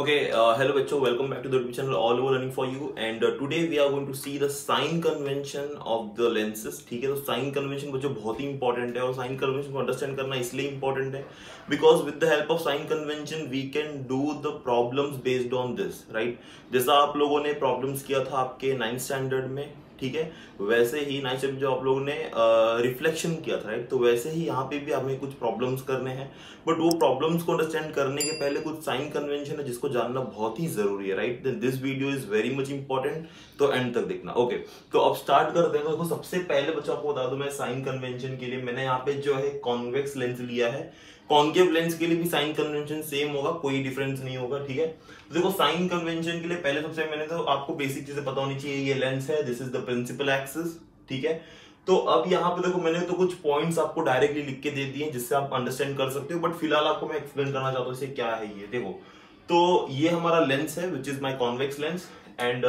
Hello बच्चों, welcome back to the YouTube channel All Over Learning for You and today we are going to see the sign convention of the lenses. ठीक है, तो sign convention बच्चों बहुत ही important है और sign convention को understand करना इसलिए इंपॉर्टेंट है because with the help of sign convention we can do the problems based on this, right. जैसा आप लोगों ने प्रॉब्लम्स किया था आपके 9th स्टैंडर्ड में, ठीक है, वैसे ही 9th स्टैंडर्ड जो आप लोगों ने रिफ्लेक्शन किया था, राइट, तो वैसे ही यहाँ पे भी हमें कुछ प्रॉब्लम्स करने हैं। बट वो प्रॉब्लम्स को अंडरस्टैंड करने के पहले कुछ साइन कन्वेंशन है जिसको जानना बहुत ही जरूरी है, right. This video is very much important, तो एंड तक देखना। ओके, तो अब स्टार्ट करते हैं। तो सबसे पहले बच्चों आपको बता दूं, मैं साइन कन्वेंशन के लिए मैंने यहाँ पे जो है कॉन्वेक्स लेंस लिया है। कॉन्केव लेंस के लिए भी साइन कन्वेंशन सेम होगा, कोई डिफरेंस नहीं होगा, ठीक है। तो देखो साइन कन्वेंशन के लिए पहले सबसे मैंने तो आपको बेसिक चीजें पता होनी चाहिए। ये लेंस है, this is the principal axis, ठीक है। तो अब यहाँ पे देखो मैंने तो कुछ पॉइंट्स आपको डायरेक्टली लिख के दे दिए जिससे आप अंडरस्टैंड कर सकते हो, बट फिलहाल आपको मैं एक्सप्लेन करना चाहता हूँ इसे क्या है ये। देखो, तो ये हमारा लेंस है which is my convex lens and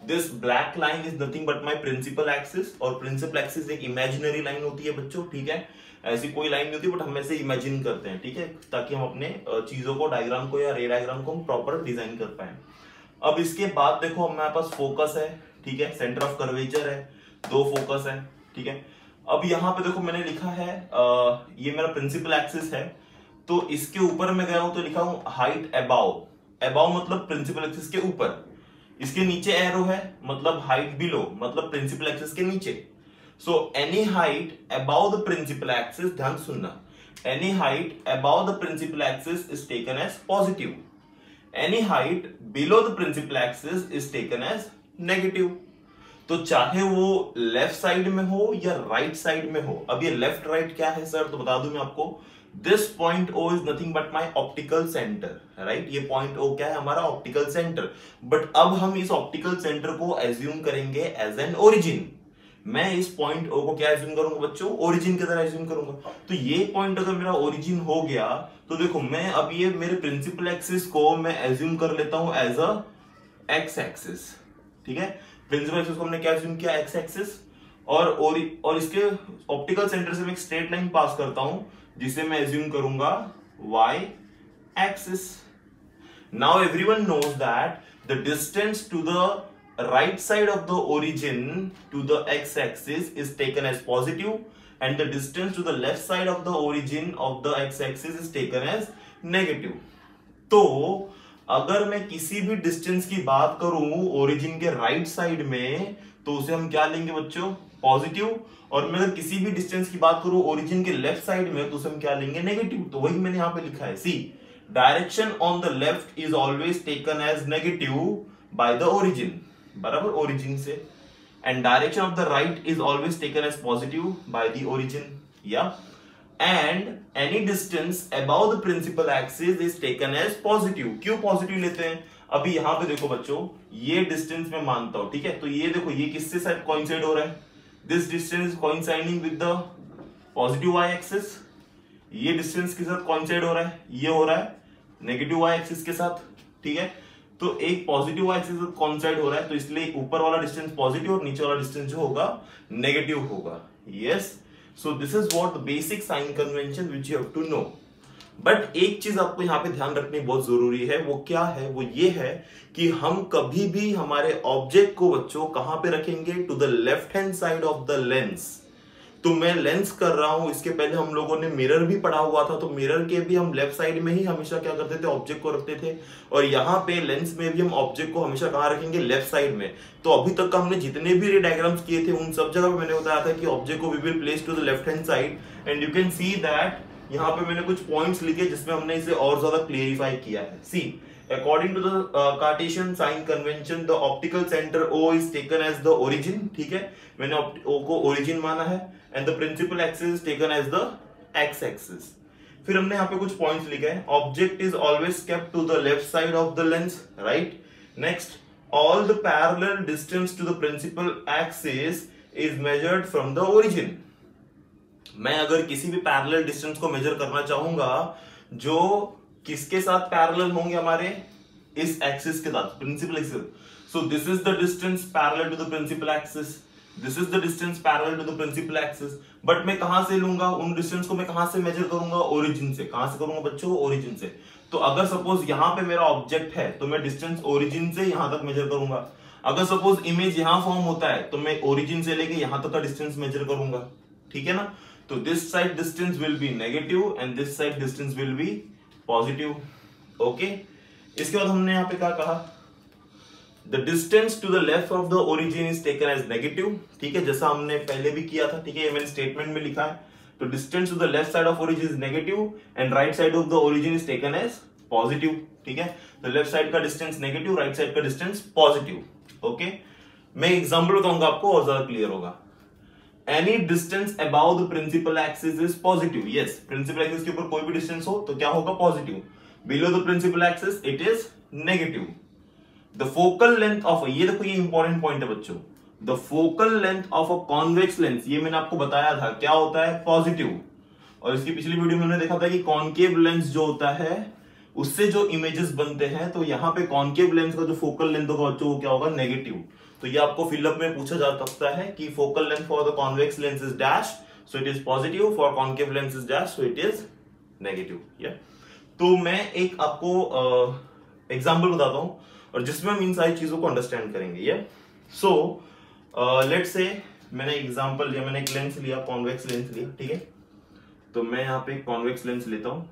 this black line is nothing but my principal axis. और प्रिंसिपल एक्सिस एक इमेजिनरी लाइन होती है बच्चों, ठीक है, ऐसी कोई लाइन नहीं होती बट हम ऐसे इमेजिन करते हैं, ठीक है, ताकि हम अपने चीजों को, डायग्राम को या रे डायग्राम को हम प्रॉपर डिजाइन कर पाए। अब इसके बाद देखो हमारे पास फोकस है, ठीक है, सेंटर ऑफ कर्वेचर है, दो फोकस है, ठीक है। अब यहाँ पे देखो मैंने लिखा है ये मेरा प्रिंसिपल एक्सिस है, तो इसके ऊपर मैं गया हूं तो लिखा हूं हाइट अबाव। अबाव मतलब प्रिंसिपल एक्सिस के ऊपर, इसके नीचे एरो है मतलब हाइट बिलो, मतलब प्रिंसिपल एक्सिस के नीचे। So any height above the principal axis, ध्यान सुनना, any height above the principal axis is taken as positive, any height below the principal axis is taken as negative. तो चाहे वो left side में हो या राइट साइड में हो। अब ये लेफ्ट राइट क्या है सर, तो बता दूं मैं आपको, this point O is nothing but my optical centre, right. ये पॉइंट ओ क्या है, हमारा ऑप्टिकल सेंटर। बट अब हम इस ऑप्टिकल सेंटर को एज्यूम करेंगे एज एन ओरिजिन। मैं इस पॉइंट ओ को क्या एज्यूम करूंगा बच्चों, ओरिजिन की तरह एज्यूम करूंगा। तो ये पॉइंट अगर मेरा ओरिजिन हो गया तो देखो मैं अब ये मेरे प्रिंसिपल एक्सिस को मैं एज्यूम कर लेता हूं एज अ एक्स एक्सिस, ठीक है। प्रिंसिपल एक्सिस को हमने क्या एज्यूम किया, एक्स एक्सिस। और इसके ऑप्टिकल सेंटर से मैं एक स्ट्रेट लाइन पास करता हूं जिसे मैं एज्यूम करूंगा Y axis. Now everyone knows that the distance to the right side of the origin to the x-axis is taken as positive and the distance to the left side of the origin of the x-axis is taken as negative। तो अगर मैं किसी भी distance की बात करूं origin के right side में तो उसे हम क्या लेंगे बच्चों, पॉजिटिव। और मैं अगर किसी भी डिस्टेंस की बात करूं ओरिजिन के लेफ्ट साइड में तो उसे हम क्या लेंगे, नेगेटिव। तो वही मैंने यहां पे लिखा है, C direction on the left is always taken as negative by the origin, बराबर, ओरिजिन से। And direction of the right is always taken as positive by the origin, या and any distance about the principal axis is taken as positive. क्यों positive लेते हैं, अभी यहां पे देखो बच्चों, ये डिस्टेंस मैं मानता हूं, ठीक है, तो ये देखो ये किससे साथ कोइंसाइड हो रहा है, this distance coinciding with the positive Y axis. ये डिस्टेंस के साथ कोइंसाइड हो रहा है, ये हो रहा है नेगेटिव वाई एक्सिस के साथ, ठीक है। तो एक पॉजिटिव वाई एक्सिस कोइंसाइड हो रहा है, तो इसलिए ऊपर वाला डिस्टेंस पॉजिटिव और नीचे वाला डिस्टेंस जो होगा नेगेटिव होगा। Yes, so this is what the basic sign convention which you have to know. But एक चीज आपको यहां पे ध्यान रखनी बहुत जरूरी है, वो क्या है, वो ये है कि हम कभी भी हमारे ऑब्जेक्ट को बच्चों कहां पे रखेंगे, to the left hand side of the lens. तो मैं लेंस कर रहा हूं, इसके पहले हम लोगों ने मिरर भी पढ़ा हुआ था, तो मिरर के भी हम लेफ्ट साइड में ही हमेशा क्या करते थे, ऑब्जेक्ट को रखते थे। और यहाँ पे लेंस में भी हम ऑब्जेक्ट को हमेशा कहाँ रखेंगे, लेफ्ट साइड में। तो अभी तक हमने जितने भी रे डायग्राम्स किए थे उन सब जगह पे मैंने बताया था कि ऑब्जेक्ट को we will place to the left hand side. And you can see that यहाँ पे मैंने कुछ पॉइंट्स लिखे जिसमें हमने इसे और ज्यादा क्लियरिफाई किया है। सी, according to the Cartesian sign convention the optical center O is taken as the origin, ठीक है, मैंने O को origin माना है, and the principal axis is taken as the x axis। फिर हमने यहाँ पे कुछ पॉइंट्स लिखे हैं, object is always kept to the left side of the lens, right। next, all the parallel distance to the principal axis is measured from the origin। मैं अगर किसी भी पैरेलल डिस्टेंस को मेजर करना चाहूंगा जो किसके साथ पैरेलल होंगे, हमारे इस एक्सिस के साथ, principal axis. So this is the distance parallel to the principal axis, this is the distance parallel to the principal axis. But मैं कहां से लूंगा उन डिस्टेंस को, मैं कहां से मेजर करूंगा, ओरिजिन से। कहां से करूंगा बच्चों, ओरिजिन से। तो अगर सपोज यहां पे मेरा ऑब्जेक्ट है तो मैं डिस्टेंस ओरिजिन से यहां तक मेजर करूंगा। अगर सपोज इमेज यहां फॉर्म होता है तो मैं ओरिजिन से लेके यहां तक का डिस्टेंस मेजर करूंगा, ठीक है ना। तो this side distance will be negative and this side distance will be positive. Okay, इसके बाद हमने यहां पे क्या कहा, the distance to the left of the origin is taken as negative, ठीक है, जैसा हमने पहले भी किया था, ठीक है, ये मैंने स्टेटमेंट में लिखा है। तो distance to the left side of origin is negative and right side of the origin is taken as positive, ठीक है। तो लेफ्ट साइड का डिस्टेंस नेगेटिव, राइट साइड का डिस्टेंस पॉजिटिव। ओके, मैं एग्जांपल बताऊंगा आपको और ज्यादा क्लियर होगा। Any distance about the principal axis is positive. Yes, principal axis के ऊपर कोई भी डिस्टेंस हो तो क्या होगा, positive. Below the principal axis it is negative. The focal length of, ये देखो ये इंपॉर्टेंट पॉइंट है बच्चों, the focal length of a convex lens, ये मैंने आपको बताया था क्या होता है, पॉजिटिव। और इसकी पिछली वीडियो में हमने देखा था कि कॉन्केव लेंस जो होता है उससे जो इमेजेस बनते हैं, तो यहाँ पे कॉन्केव लेंस का जो फोकल लेंथ होगा बच्चों वो क्या होगा, नेगेटिव। तो ये आपको फिलअप में पूछा जा सकता है कि focal length for the convex lens is dash, so it is positive, for concave lens is dash, so it is negative. या तो मैं एक आपको एग्जाम्पल बताता हूं और जिसमें हम इन सारी चीजों को अंडरस्टैंड करेंगे। ये सो लेट्स से मैंने एग्जांपल लिया, मैंने एक लेंस लिया, कॉन्वेक्स लेंस लिया, ठीक है। तो मैं यहाँ पे कॉन्वेक्स लेंस लेता हूं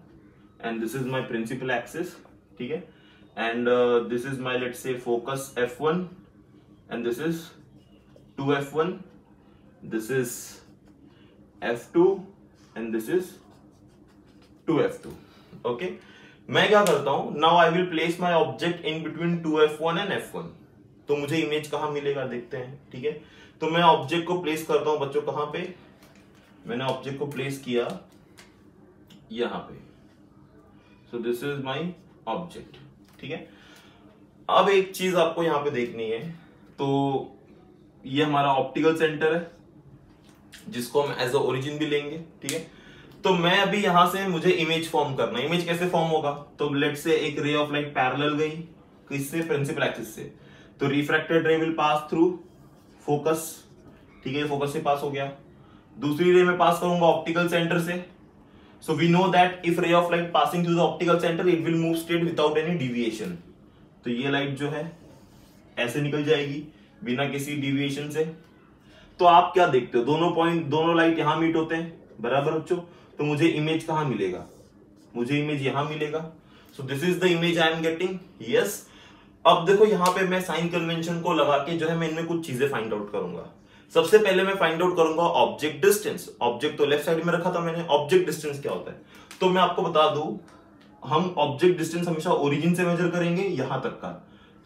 and this is my principal axis, ठीक है, and this is my let's say focus f1 and this is 2f1, this is f2 and this is 2f2। Okay, मैं क्या करता हूं, now I will place my object in between 2f1 and f1। तो मुझे image कहां मिलेगा देखते हैं, ठीक है। तो मैं ऑब्जेक्ट को प्लेस करता हूं बच्चों, कहां पे, मैंने ऑब्जेक्ट को प्लेस किया यहां पे। सो दिस इज माय ऑब्जेक्ट, ठीक है। अब एक चीज आपको यहां पे देखनी है, तो ये हमारा ऑप्टिकल सेंटर है जिसको हम एज अ ओरिजिन भी लेंगे, ठीक है। तो मैं अभी यहां से मुझे इमेज फॉर्म करना है। इमेज कैसे फॉर्म होगा, तो लेट्स से एक रे ऑफ लाइट पैरेलल गई किससे, प्रिंसिपल एक्सिस से, तो रिफ्रैक्टेड रे विल पास थ्रू फोकस, ठीक है, फोकस से पास हो गया। दूसरी रे में पास करूंगा ऑप्टिकल सेंटर से। So we know that if ray of light passing through the optical centre it will move straight without any deviation. तो ये लाइट जो है ऐसे निकल जाएगी बिना किसी डिविएशन से। तो आप क्या देखते हो, दोनों पॉइंट, दोनों लाइट यहां मीट होते हैं, बराबर बच्चों। तो मुझे इमेज कहां मिलेगा, मुझे इमेज यहां मिलेगा। सो this is the image I am getting. Yes, अब देखो यहां पे मैं साइन कन्वेंशन को लगा के जो है मैं इनमें कुछ चीजें फाइंड आउट करूंगा। सबसे पहले मैं फाइंड आउट करूंगा ऑब्जेक्ट डिस्टेंस। ऑब्जेक्ट तो लेफ्ट साइड में रखा था मैंने, ऑब्जेक्ट डिस्टेंस क्या होता है, तो मैं आपको बता दूं, हम ऑब्जेक्ट डिस्टेंस हमेशा ओरिजिन से मेजर करेंगे यहां तक का।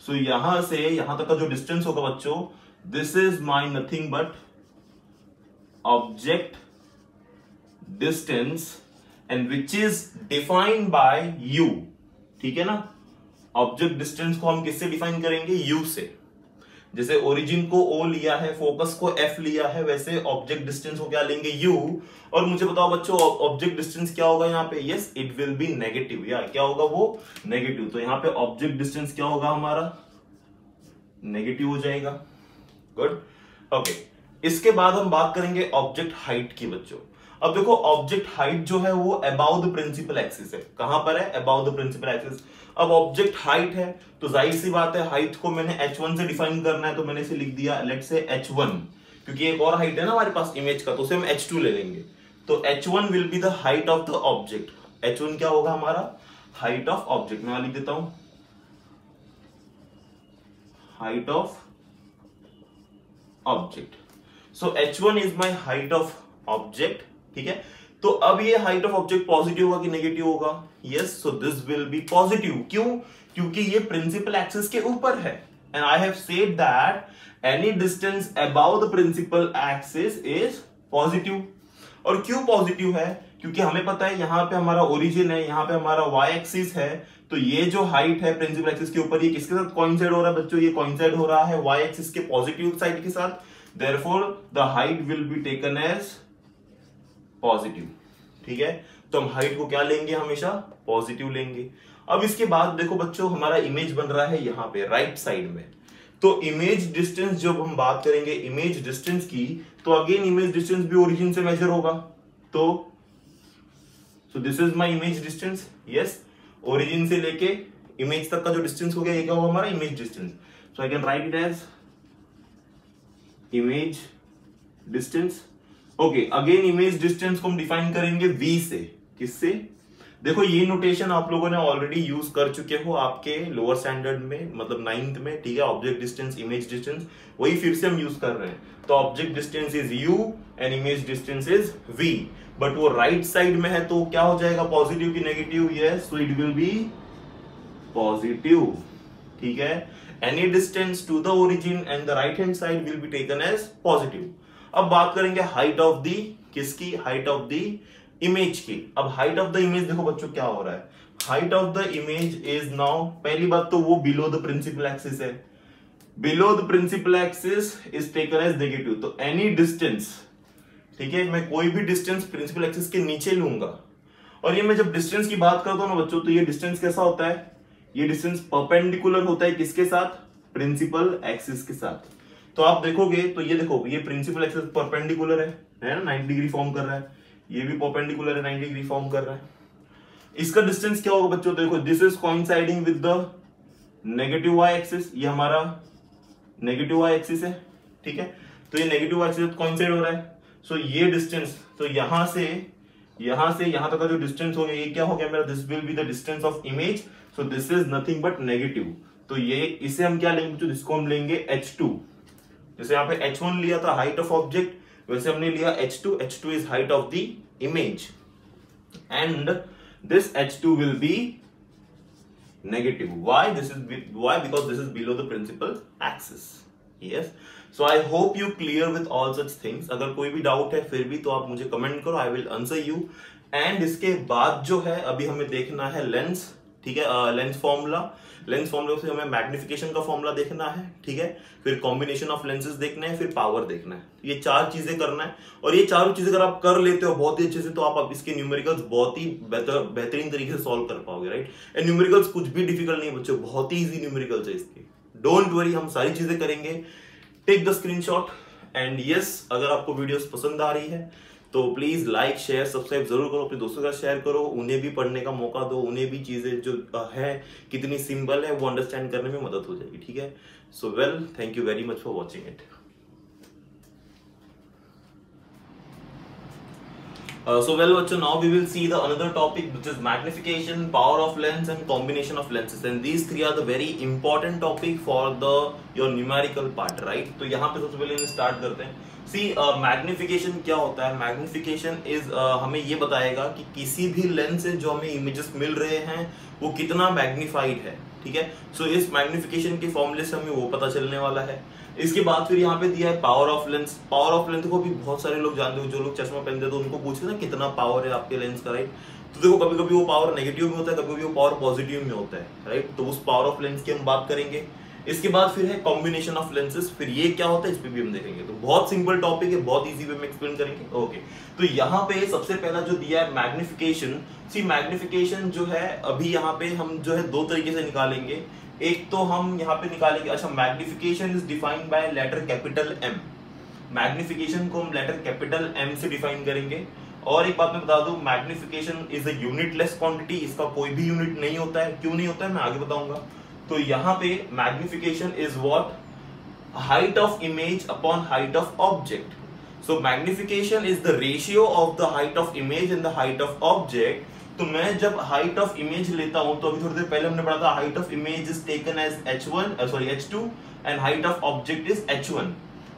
सो यहां से यहां तक का जो डिस्टेंस होगा बच्चों, this is my nothing but object distance and which is defined bye you, ठीक है ना। ऑब्जेक्ट डिस्टेंस को हम किससे डिफाइन करेंगे, यू से। जैसे ओरिजिन को ओ लिया है, फोकस को एफ लिया है, वैसे ऑब्जेक्ट डिस्टेंस को क्या लेंगे, यू। और मुझे बताओ बच्चों ऑब्जेक्ट डिस्टेंस क्या होगा यहाँ पे, yes it will be negative, या क्या होगा वो, नेगेटिव। तो यहाँ पे ऑब्जेक्ट डिस्टेंस क्या होगा हमारा, नेगेटिव हो जाएगा। Good, okay. इसके बाद हम बात करेंगे ऑब्जेक्ट हाइट की बच्चों। अब देखो ऑब्जेक्ट हाइट जो है वो अबाउट द प्रिंसिपल एक्सिस है। कहां पर है, अबाउट द प्रिंसिपल एक्सिस। अब ऑब्जेक्ट हाइट है तो जाहिर सी बात है हाइट को मैंने h1 से डिफाइन करना है, तो मैंने इसे लिख दिया लेट्स से h1, क्योंकि एक और हाइट है ना हमारे पास इमेज का, तो उसे हम h2 ले लेंगे। तो h1 will be the height of the object. h1 क्या होगा हमारा, हाइट ऑफ ऑब्जेक्ट। मैं लिख देता हूं height of object. So h1 is my height of object, ठीक है। तो अब ये हाइट ऑफ ऑब्जेक्ट पॉजिटिव होगा कि नेगेटिव होगा, yes. So this will be positive. क्यों, क्योंकि ये प्रिंसिपल एक्सिस के ऊपर है and I have said that any distance about the principal axis is positive. और क्यों पॉजिटिव है, क्योंकि हमें पता है यहां पे हमारा ओरिजिन है, यहां पे हमारा वाई एक्सिस है। तो ये जो हाइट है प्रिंसिपल एक्सिस के ऊपर, ये किसके साथ कोइंसाइड हो रहा है बच्चों, ये कोइंसाइड हो रहा है वाई एक्सिस के पॉजिटिव साइड के साथ। Therefore the height will be taken as positive, ठीक है। तो हम हाइट को क्या लेंगे, हमेशा पॉजिटिव लेंगे। अब इसके बाद देखो बच्चों हमारा इमेज बन रहा है यहां पे राइट साइड में। तो इमेज डिस्टेंस जब हम बात करेंगे इमेज डिस्टेंस की, तो अगेन इमेज डिस्टेंस भी ओरिजिन से मेजर होगा। तो this is my image distance, yes, origin से लेके इमेज तक का जो डिस्टेंस हो गया ये क्या होगा हमारा image distance. So I can write it as image distance. Okay, again image distance को हम डिफाइन करेंगे v से। किससे? देखो ये नोटेशन आप लोगों ने ऑलरेडी यूज कर चुके हो आपके लोअर स्टैंडर्ड में, मतलब 9th में, ठीक है। ऑब्जेक्ट डिस्टेंस, इमेज डिस्टेंस, वही फिर से हम यूज कर रहे हैं। तो object distance is u and image distance is v, but वो राइट साइड में है तो क्या हो जाएगा, पॉजिटिव की negative? Yes, so it will be positive, ठीक है। Any distance to the origin and the right hand side will be taken as positive. अब बात करेंगे हाइट ऑफ दी, किसकी? हाइट ऑफ दी इमेज की। अब हाइट ऑफ द इमेज देखो बच्चों क्या हो रहा है, height of the image is now, पहली बात तो वो बिलो द प्रिंसिपल एक्सिस है, below the principal axis is taken as negative. तो एनी डिस्टेंस, ठीक है, मैं कोई भी डिस्टेंस प्रिंसिपल एक्सिस के नीचे लूंगा। और ये मैं जब डिस्टेंस की बात करता हूं ना बच्चों, तो ये डिस्टेंस कैसा होता है, ये डिस्टेंस परपेंडिकुलर होता है किसके साथ? प्रिंसिपल एक्सिस के साथ। तो आप देखोगे तो ये देखो, ये प्रिंसिपल एक्सिस परपेंडिकुलर है ना, 90 डिग्री फॉर्म कर रहा है, ये भी परपेंडिकुलर है, 90 डिग्री फॉर्म कर रहा है। इसका डिस्टेंस क्या होगा बच्चों? देखो, this is coinciding with the negative Y axis, ये हमारा नेगेटिव वाई एक्सिस है, ठीक है। तो ये नेगेटिव वाई एक्सिस कोइंसाइड हो रहा है। सो ये डिस्टेंस, तो यहां से यहां तक का जो डिस्टेंस हो गया, ये क्या हो गया मेरा? This will be the distance of image. So this is nothing but negative. तो ये, इसे हम क्या लेंगे? जिसको हम लेंगे h2। जैसे यहाँ पे h1 लिया था हाइट ऑफ ऑब्जेक्ट, वैसे हमने लिया h2। h2 is height of the image and this h2 will be negative. why because this is below the principal axis. yes, so I hope you clear with all such things. अगर कोई भी doubt है फिर भी तो आप मुझे comment करो, I will answer you. And इसके बाद जो है अभी हमें देखना है लेंस, ठीक है, लेंस फॉर्मूला से हमें मैग्निफिकेशन का फॉर्मूला देखना है, ठीक है, फिर कॉम्बिनेशन ऑफ लेंसेज देखना है, फिर पावर देखना है। ये 4 चीजें करना है, और ये चारों चीजें अगर आप कर लेते हो बहुत ही अच्छे से, तो आप इसके न्यूमेरिकल्स बहुत ही बेहतरीन तरीके से सॉल्व कर पाओगे, राइट। एंड न्यूमेरिकल्स कुछ भी डिफिकल्ट नहीं है बच्चों, बहुत ही इजी न्यूमेरिकल्स है इसके, डोंट वरी, हम सारी चीजें करेंगे। Take the screenshot and yes, अगर आपको वीडियोस पसंद आ रही है तो प्लीज लाइक शेयर सब्सक्राइब जरूर करो, अपने दोस्तों का शेयर करो, उन्हें भी पढ़ने का मौका दो, उन्हें भी चीजें जो है कितनी सिंपल है वो अंडरस्टैंड करने में मदद हो जाएगी, ठीक है। So well, thank you very much for watching it. So well bachcho, now we will see the another topic which is magnification, power of lens and combination of lenses, and these three are the very important topic for the your numerical part, right? तो यहाँ पे सबसे पहले हम start करते हैं। See, magnification क्या होता है? मैग्निफिकेशन इज हमें ये बताएगा कि किसी भी लेंस से जो हमें इमेजेस मिल रहे हैं वो कितना मैग्निफाइड है, ठीक है। सो इस मैग्निफिकेशन के फॉर्मूले से हमें वो पता चलने वाला है। इसके बाद फिर यहाँ पे दिया है power of lens. Power of lens को भी बहुत सारे लोग जानते हो, जो लोग चश्मा पहनते हैं तो उनको पूछते हैं ना कितना पावर है आपके लेंस का, राइट। तो देखो, कभी कभी वो पावर नेगेटिव में होता है, कभी कभी वो पावर पॉजिटिव में होता है, राइट। तो उस पावर ऑफ लेंस की हम बात करेंगे। इसके बाद फिर है कॉम्बिनेशन ऑफ लेंसेज, फिर ये क्या होता है इस पे भी हम देखेंगे। तो बहुत सिंपल टॉपिक है, बहुत इजी वे में एक्सप्लेन करेंगे, ओके। तो यहाँ पे सबसे पहला जो दिया है मैग्निफिकेशन। सी, मैग्निफिकेशन जो है अभी यहाँ पे हम जो है 2 तरीके से निकालेंगे। एक तो हम यहाँ पे निकालेंगे, अच्छा, magnification is defined by letter capital M। Magnification को हम लेटर कैपिटल M से डिफाइन करेंगे। और एक बात मैं बता दूं, magnification is a unitless quantity, इसका कोई भी यूनिट नहीं होता है। क्यों नहीं होता है मैं आगे बताऊंगा। तो यहाँ पे magnification is what? Height of image upon height of object. So magnification is the ratio of the height of image and the height of object. तो मैं जब हाइट ऑफ इमेज लेता हूं, तो अभी थोड़ी देर पहले हमने पढ़ा था height of image is taken as h2 and height of object is h1।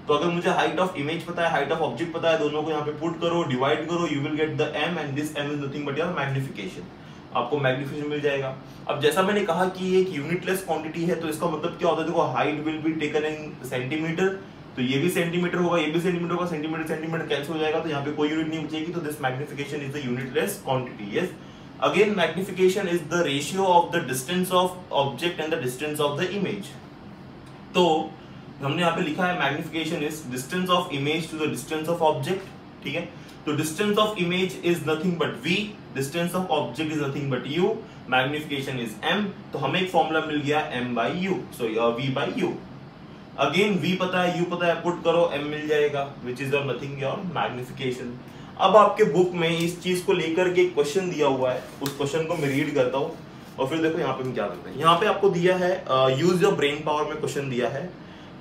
तो अगर मुझे हाइट ऑफ इमेज पता है, हाइट ऑफ ऑब्जेक्ट पता है, दोनों को यहाँ पे पुट करो, डिवाइड करो, you will get the m and this m is nothing but your magnification. आपको मैग्निफिकेशन मिल जाएगा। अब जैसा मैंने कहा कि ये एक यूनिटलेस क्वांटिटी है, तो इसका मतलब क्या होता है? देखो, height will be taken in centimetre, तो ये भी सेंटीमीटर होगा, ये भी सेंटीमीटर होगा, सेंटीमीटर कैंसिल हो जाएगा, तो यहाँ पे कोई यूनिट नहीं बचेगी। तो this magnification is the unitless quantity. Yes, again magnification is the ratio of the distance of object and the distance of the image. तो हमने यहाँ पे लिखा है magnification is distance of image to the distance of object, ठीक है। तो distance of image is nothing but v, distance of object is nothing but u, magnification is m। तो हमें एक फॉर्मूला मिल गया m by u, so v by u। Again v पता है, u पता है, पुट करो m मिल जाएगा, विच इज और नथिंग योर मैग्निफिकेशन। अब आपके बुक में इस चीज को लेकर के एक क्वेश्चन दिया हुआ है, उस क्वेश्चन को मैं रीड करता हूँ और फिर देखो यहाँ पे हम क्या करते हैं। यहाँ पे आपको दिया है यूज योर ब्रेन पावर में क्वेश्चन दिया है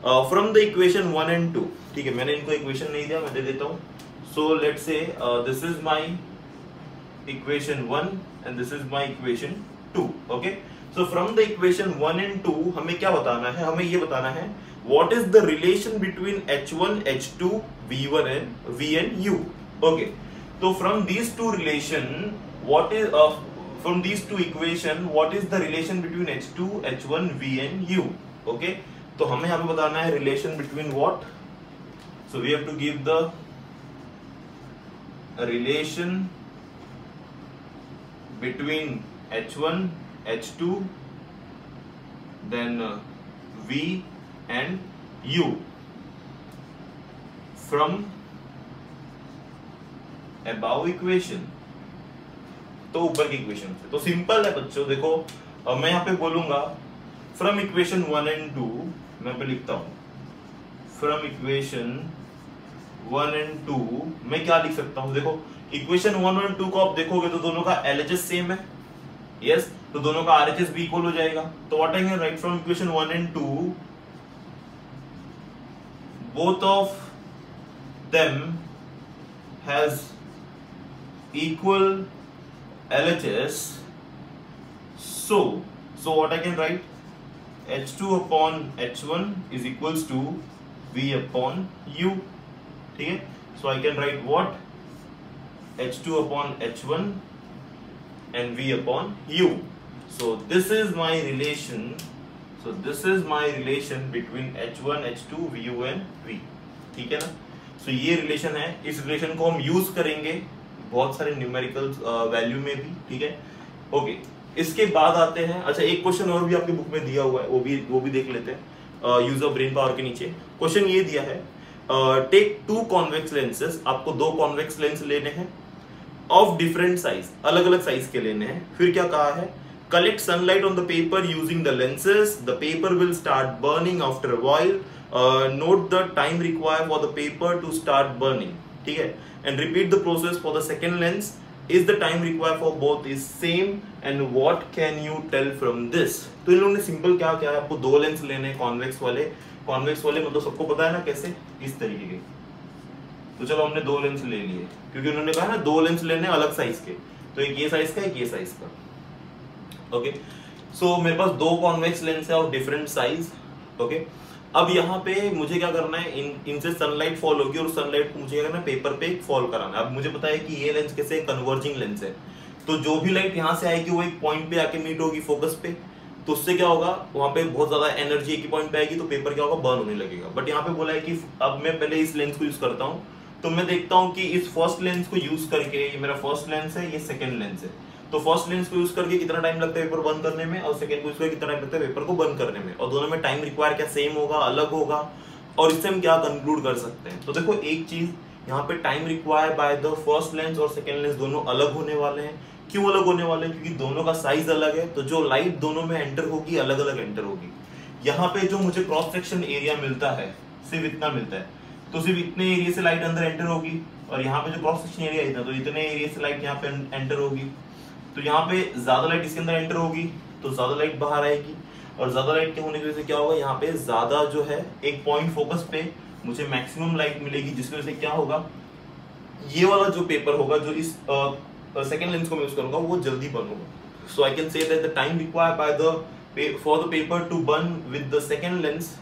फ्रॉम द इक्वेशन 1 and 2। ठीक है, मैंने इनको इक्वेशन नहीं दिया, मैं दे देता हूँ। So let's say this is my equation 1 and this is my equation 2। Okay, so from the equation 1 and 2 हमें क्या बताना है, हमें ये बताना है what is the relation between h1 h2 v1 and v and u। okay, so from these two relation what is from these two equation what is the relation between h2 h1 v and u। okay, तो हमें यहाँ पे बताना है relation between what, so we have to give the relation between h1 h2 then v and u from above equation। तो ऊपर की equation से, तो सिंपल है बच्चों। देखो मैं यहाँ पे बोलूंगा फ्रॉम इक्वेशन 1 and 2, मैं पे लिखता हूं फ्रॉम इक्वेशन 1 and 2 मैं क्या लिख सकता हूं। देखो इक्वेशन 1 और 2 को आप देखोगे तो दोनों का LHS सेम है, यस, तो दोनों का RHS भी इक्वल हो जाएगा। तो what I can right from equation 1 and 2, both of them has equal LHS, so what I can write, H2 upon H1 is equals to V upon U। ठीक है, so I can write what, H2 upon H1 and V upon U। so this is my relation, so this is my relation between H1 H2 VU and V। ठीक है ना, so ये relation है, इस relation को हम use करेंगे बहुत सारे न्यूमेरिकल वैल्यू में भी। ठीक है, ओके, इसके बाद आते हैं, अच्छा एक क्वेश्चन और भी आपके बुक में दिया हुआ है, वो भी देख लेते हैं। यूज ऑफ ब्रेन पावर के नीचे क्वेश्चन ये दिया है, टेक 2 कॉन्वेक्स लेंसेज, आपको 2 कॉन्वेक्स लेंस लेने हैं ऑफ डिफरेंट साइज, अलग अलग साइज के लेने हैं। फिर क्या कहा है, collect sunlight on the paper using the lenses, the paper will start burning after a while, note the time required for the paper to start burning। ठीक है, and repeat the process for the second lens, is the time required for both is same and what can you tell from this। तो इन लोगों ने simple क्या क्या है, आपको 2 lens लेने कॉन्वेक्स वाले मतलब सबको पता है ना कैसे, इस तरीके के। तो चलो हमने 2 लेंस ले लिए, क्योंकि उन्होंने कहा ना 2 लेंस लेने अलग साइज के, तो एक ये साइज का एक ये साइज का। ओके, सो मेरे पास 2 कॉन्वेक्स लेंस है ऑफ डिफरेंट साइज। ओके, अब यहाँ पे मुझे क्या करना है, इनसे सनलाइट फॉल होगी और सनलाइट को मुझे क्या करना है, पेपर पे फॉल कराना है। अब मुझे पता है कि ये लेंस कैसे कन्वर्जिंग लेंस है, तो जो भी लाइट यहाँ से आएगी वो एक पॉइंट पे आके मीट होगी फोकस पे, तो उससे क्या होगा, वहां पे बहुत ज्यादा एनर्जी एक ही पॉइंट पे आएगी, तो पेपर क्या होगा, बर्न होने लगेगा। बट यहाँ पे बोला है कि अब मैं पहले इस लेंस को यूज करता हूँ, तो मैं देखता हूँ कि इस फर्स्ट लेंस को यूज करके, ये मेरा फर्स्ट लेंस है, ये सेकेंड लेंस है, तो फर्स्ट लेंस को यूज करके कितना टाइम लगता है पेपर बंद करने में, और सेकंड को यूज करके कितना टाइम लगता है पेपर को बंद करने में, और दोनों में टाइम रिक्वायर क्या सेम होगा, अलग होगा, और इससे हम क्या कंक्लूड कर सकते हैं। तो देखो एक चीज यहाँ पे time require by the first lens और सेकंड लेंस दोनों अलग होने वाले हैं। क्यों अलग होने वाले हैं, क्योंकि दोनों का साइज अलग है, तो जो लाइट दोनों में एंटर होगी अलग अलग एंटर होगी। यहाँ पे जो मुझे क्रॉस सेक्शन एरिया मिलता है सिर्फ इतना मिलता है, तो सिर्फ इतने एरिया से लाइट अंदर एंटर होगी, और यहाँ पे जो क्रॉस सेक्शन एरिया इतना, तो इतने एरिया से लाइट यहाँ पे एंटर होगी। तो यहाँ पे ज्यादा लाइट इसके अंदर एंटर होगी तो ज्यादा लाइट बाहर आएगी, और ज्यादा लाइट के होने की वजह से क्या होगा, यहाँ पे ज्यादा जो है एक पॉइंट फोकस पे मुझे मैक्सिमम लाइट मिलेगी, जिसकी वजह से क्या होगा, ये वाला जो पेपर होगा जो इस सेकेंड लेंस को मैं यूज करूंगा वो जल्दी बर्न होगा। So I can say that the time required by the for the paper to burn with the second lens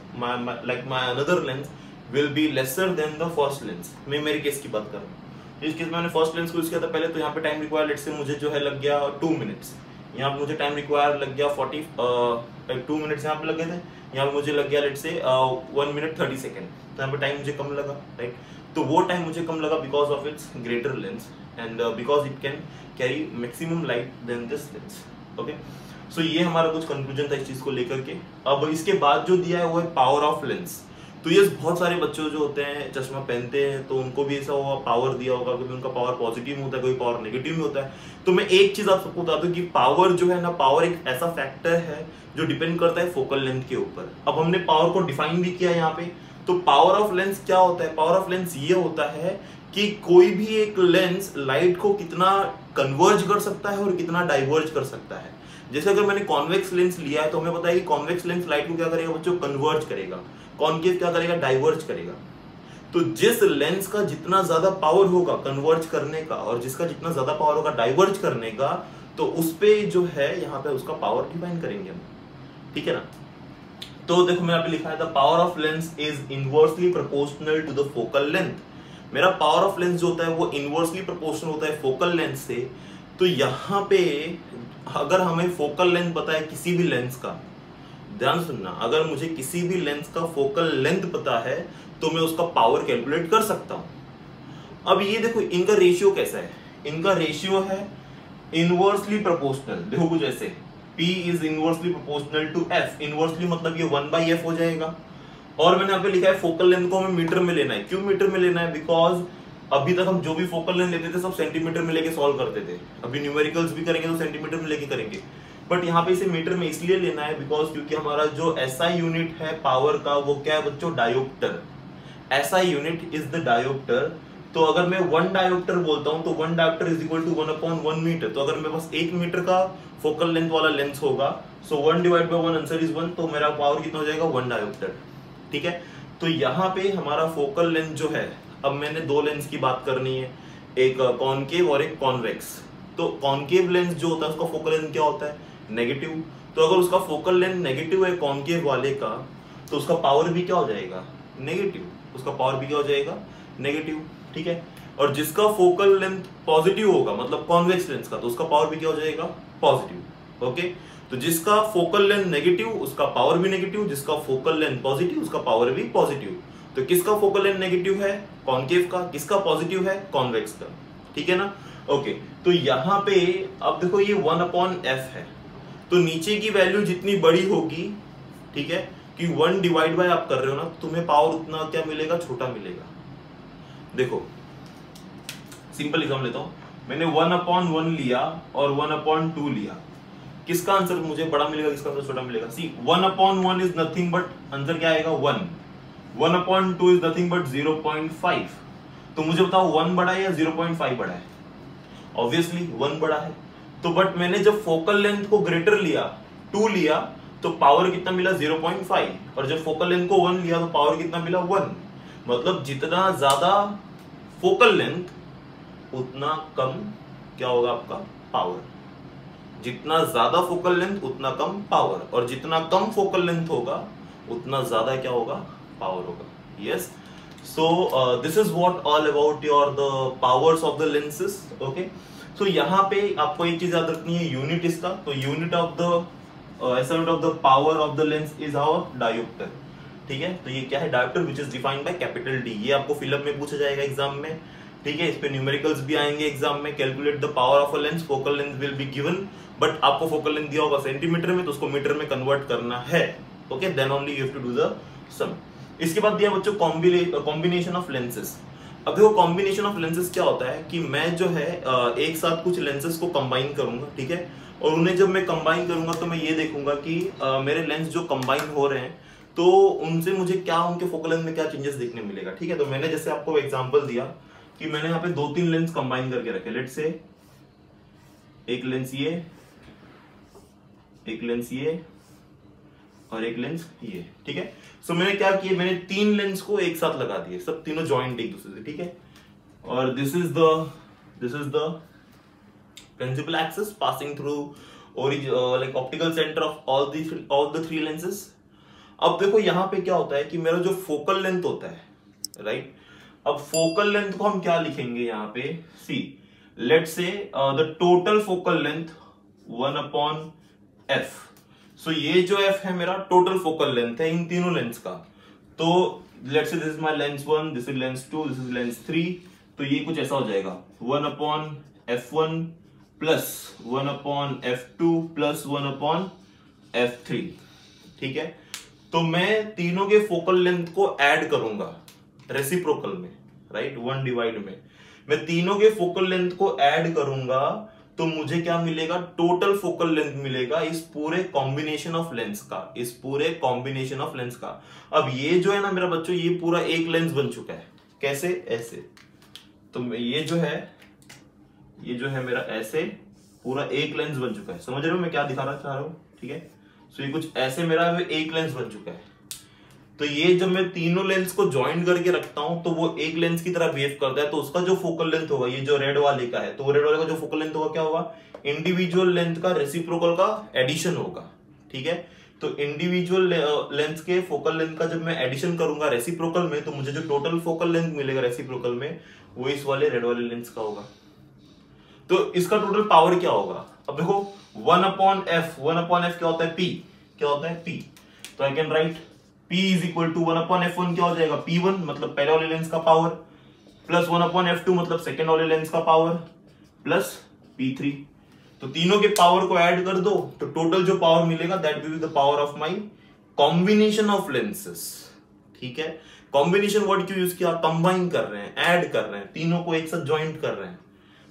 like my another lens will be lesser than the first lens। मैं मेरे case की बात कर रहा हूँ, इस case में मैंने फर्स्ट लेंस को यूज किया था पहले, तो यहाँ पे टाइम रिक्वायर लेट से मुझे जो है लग गया 2 मिनट्स, यहाँ पे मुझे टाइम रिक्वायर लग गया 2 मिनट्स यहाँ पे लगे थे, यहाँ पे मुझे लग गया लेट से 1 मिनट 30 सेकेंड, तो यहाँ पे टाइम मुझे कम लगा, राइट। तो वो टाइम मुझे कम लगा because of its greater lens and because it can carry maximum light then this lens. Okay, so ये हमारा कुछ कंक्लूजन था इस चीज को लेकर के। अब इसके बाद जो दिया है वो है पावर ऑफ लेंस। तो ये बहुत सारे बच्चे जो होते हैं चश्मा पहनते हैं तो उनको भी ऐसा हुआ पावर दिया होगा, क्योंकि उनका पावर पॉजिटिव होता है, कोई पावर नेगेटिव भी होता है। तो मैं एक चीज आप सबको बता दूं कि पावर जो है ना, पावर एक ऐसा फैक्टर है जो डिपेंड करता है फोकल लेंथ के ऊपर। अब हमने पावर को डिफाइन भी किया यहाँ पे। तो पावर ऑफ लेंस क्या होता है? पावर ऑफ लेंस ये होता है कि कोई भी एक लेंस लाइट को कितना कन्वर्ज कर सकता है और कितना डाइवर्ज कर सकता है। जैसे अगर मैंने कॉन्वेक्स लेंस लिया है तो हमें पता है कि कॉन्वेक्स लेंस लाइट को क्या करेगा बच्चों? कन्वर्ज करेगा। कॉनकेव क्या करेगा? डाइवर्ज करेगा। तो जिस लेंस का जितना ज्यादा पावर होगा कन्वर्ज करने का और जिसका जितना ज्यादा पावर होगा डाइवर्ज करने का, तो उस पे जो है यहाँ पे उसका पावर डिफाइन करेंगे हम, ठीक है ना। तो देखो मैं यहाँ पे लिखा है the power of lens is inversely proportional to the focal length. मेरा पावर ऑफ लेंस जो होता है वो इनवर्सली प्रोपोर्शनल होता है फोकल लेंथ से। तो यहाँ पे अगर हमें फोकल लेंथ पता है किसी भी लेंस का, ध्यान सुनना, अगर मुझे किसी भी लेंस का फोकल लेंथ पता है तो मैं उसका पावर कैलकुलेट कर सकता हूं। अब ये देखो इनका रेशियो कैसा है? इनका रेशियो है इनवर्सली प्रोपोर्शनल। देखो कुछ ऐसे, P is inversely proportional to F। Inversely मतलब ये 1/F हो जाएगा। और मैंने यहाँ पे लिखा है फोकल लेंथ को हमें मीटर में लेना है। क्यों मीटर में लेना है? बिकॉज अभी तक हम जो भी फोकल लेंथ लेते थे सब सेंटीमीटर में लेके सॉल्व करते थे। अभी न्यूमेरिकल्स भी करेंगे तो सेंटीमीटर में लेके करेंगे, बट यहाँ पे इसे मीटर में इसलिए लेना है बिकॉज क्योंकि हमारा जो SI यूनिट है पावर का वो क्या है बच्चों? Dioptre. SI unit is the dioptre. तो अगर मैं 1 डायोप्टर बोलता हूं तो 1 dioptre is equal to 1/1 metre. तो अगर मेरे पास 1 मीटर का फोकल लेंथ वाला लेंस होगा, so 1 divide by 1 answer is 1, तो मेरा पावर कितना हो जाएगा? 1 डायोप्टर, ठीक है। तो यहाँ पे हमारा फोकल लेंथ जो है, अब मैंने दो लेंस की बात करनी है, एक कॉनकेव और एक कॉन्वेक्स। तो कॉनकेव लेंस जो होता है उसका फोकल लेंथ क्या होता है? नेगेटिव। तो अगर उसका फोकल लेंथ नेगेटिव है कॉनकेव वाले का, तो उसका पावर भी क्या हो जाएगा? नेगेटिव। उसका पावर भी क्या हो जाएगा? नेगेटिव, ठीक है। और जिसका फोकल लेंथ पॉजिटिव होगा मतलब कॉन्वेक्स लेंस का, तो उसका पावर भी क्या हो जाएगा? Positive, okay. तो जिसका फोकल लेंथ नेगेटिव उसका पावर भी नेगेटिव, जिसका फोकल लेंथ पॉजिटिव उसका पावर भी पॉजिटिव। तो किसका फोकल लेंथ नेगेटिव है? कॉनकेव का। किसका पॉजिटिव है? कॉन्वेक्स का, ठीक है ना, ओके। तो यहाँ पे अब देखो ये 1/F है, तो नीचे की वैल्यू जितनी बड़ी होगी, ठीक है, कि 1 डिवाइड बाय आप कर रहे हो ना, तुम्हें पावर उतना क्या मिलेगा? छोटा मिलेगा। देखो सिंपल एग्जांपल लेता हूं, मैंने 1/1 लिया और 1/2 लिया, किसका आंसर मुझे बड़ा मिलेगा, किसका आंसर छोटा मिलेगा? सी 1/1 इज नथिंग बट आंसर क्या आएगा? 1। 1/2 इज नथिंग बट 0.5। तो मुझे बताओ 1 बड़ा है या 0.5 बड़ा है? ऑब्वियसली 1 बड़ा है। तो बट मैंने जब फोकल लेंथ को ग्रेटर लिया, 2 लिया, तो पावर कितना मिला? 0.5। और जब फोकल लेंथ को 1 लिया तो पावर कितना मिला? 1। मतलब जितना ज्यादा फोकल लेंथ उतना कम क्या होगा आपका? पावर। जितना ज्यादा फोकल लेंथ उतना कम पावर, और जितना कम फोकल लेंथ होगा उतना ज्यादा क्या होगा? पावर होगा। Yes, so this is what all about your the powers of the lenses, okay। so यहाँ पे आपको एक चीज याद रखनी है, यूनिट इसका, तो unit of the unit of the power of the lens is our dioptre, ठीक है। तो ये क्या है? Dioptre which is defined by capital D। ये आपको फिलअप में पूछा जाएगा एग्जाम में, ठीक है। इस पे न्यूमेरिकल्स भी आएंगे एग्जाम में। Calculate the power of a lens, focal length will be given, but आपको फोकल लेंथ दिया होगा सेंटीमीटर में, तो उसको मीटर में कन्वर्ट करना है, okay. Then only you have to do the sum. इसके बाद दिया बच्चों कॉम्बिनेशन ऑफ लेंसेज। अब देखो कॉम्बिनेशन ऑफ लेंसेज क्या होता है कि मैं जो है एक साथ कुछ लेंसेज को कंबाइन करूंगा, ठीक है। और उन्हें जब मैं कंबाइन करूंगा तो मैं ये देखूंगा कि मेरे लेंस जो कंबाइन हो रहे हैं तो उनसे मुझे क्या, उनके फोकल लेंथ में क्या चेंजेस देखने मिलेगा, ठीक है। तो मैंने जैसे आपको एग्जांपल दिया कि मैंने यहाँ पे 2-3 लेंस कंबाइन करके रखे। लेट्स से एक लेंस ये, एक लेंस ये और एक लेंस ये, ठीक है। सो मैंने क्या किया, मैंने 3 लेंस को एक साथ लगा दिए, सब तीनों जॉइंट एक दूसरे से, ठीक है। और this is the principal axis passing through like optical centre of all the 3 lenses. अब देखो यहाँ पे क्या होता है कि मेरा जो फोकल लेंथ होता है, राइट। अब फोकल लेंथ को हम क्या लिखेंगे यहाँ पे? See let's say the total focal length 1/F। सो ये जो F है मेरा टोटल फोकल लेंथ है इन तीनों लेंस का। तो let's say this is my lens 1, this is lens 2, this is lens 3। तो ये कुछ ऐसा हो जाएगा 1/F1 plus 1/F2 plus 1/F3, ठीक है। तो मैं तीनों के फोकल लेंथ को ऐड करूंगा रेसिप्रोकल में, राइट, 1 डिवाइड में मैं तीनों के फोकल लेंथ को ऐड करूंगा, तो मुझे क्या मिलेगा, टोटल फोकल लेंथ मिलेगा इस पूरे कॉम्बिनेशन ऑफ लेंस का, इस पूरे कॉम्बिनेशन ऑफ लेंस का। अब ये जो है ना मेरा बच्चों, ये पूरा एक लेंस बन चुका है। कैसे? ऐसे। तो ये जो है मेरा ऐसे पूरा एक लेंस बन चुका है। समझ रहे हो मैं क्या दिखाना चाह रहा हूं? ठीक है, सो ये कुछ ऐसे मेरा एक लेंस बन चुका है। तो ये जब मैं तीनों लेंस को ज्वाइन करके रखता हूं तो वो एक लेंस की तरह बिहेव करता है। तो उसका जो फोकल लेंथ होगा, ये जो रेड वाले का है, तो वो रेड वाले का जो फोकल लेंथ होगा क्या होगा, इंडिविजुअल लेंथ का रेसिप्रोकल का एडिशन होगा। ठीक है, तो इंडिविजुअल लेंथ के फोकल लेंथ का जब मैं एडिशन करूंगा रेसिप्रोकल में, तो मुझे जो टोटल फोकल लेंथ मिलेगा रेसिप्रोकल में, वो इस वाले रेड वाले लेंस का होगा। तो इसका टोटल पावर क्या होगा? अब देखो 1/f क्या होता है? P क्या होता है? P। तो I can write P is equal to 1/f1 क्या हो जाएगा? P1 मतलब पहले वाले लेंस का पावर, प्लस 1/f2 मतलब सेकेंड वाले लेंस का पावर, प्लस P3। तो तीनों के पावर को ऐड कर दो, तो टोटल जो पावर मिलेगा that will be the power of my combination of lenses. ठीक है, कॉम्बिनेशन वर्ड क्यों यूज किया? कंबाइन कर रहे हैं, ऐड कर रहे हैं, तीनों को एक साथ ज्वाइंट कर रहे हैं।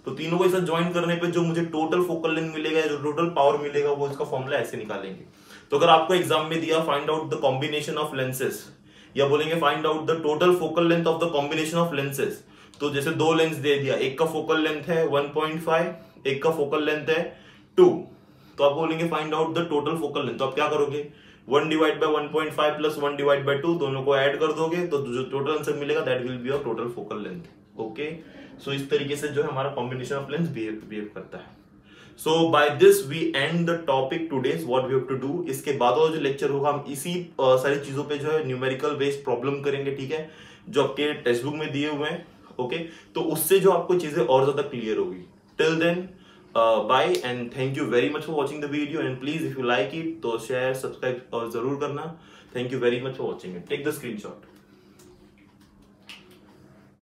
तो तीनों को एक साथ ज्वाइन करने पे जो मुझे टोटल फोकल लेंथ मिलेगा, जो टोटल पावर मिलेगा, वो इसका फॉर्मूला ऐसे निकालेंगे। तो अगर आपको एग्जाम में दिया find out the combination of lenses, या बोलेंगे find out the total focal length of the combination of lenses, तो जैसे दो लेंस दे दिया, एक का फोकल लेंथ है 1.5, एक का फोकल लेंथ है 2, तो आप बोलेंगे find out the total focal length. तो आप क्या करोगे, 1 divide by 1.5 plus 1 divide by 2 दोनों को ऐड कर दोगे, तो जो टोटल आंसर मिलेगा that will be your total focal length. Okay, so इस तरीके से जो है हमारा कॉम्बिनेशन ऑफ लेंस बिहेव करता है। So by this we end the topic today's what we have to do. इसके बाद और जो लेक्चर होगा हम इसी सारी चीजों पे जो है न्यूमेरिकल बेस्ड प्रॉब्लम करेंगे। ठीक है, जो आपके टेक्स्ट बुक में दिए हुए हैं। ओके, तो उससे जो आपको चीजें और ज्यादा क्लियर होगी। Till then bye and thank you very much for watching the video, and please if you like it तो शेयर सब्सक्राइब और जरूर करना। Thank you very much for watching it. Take the screenshot.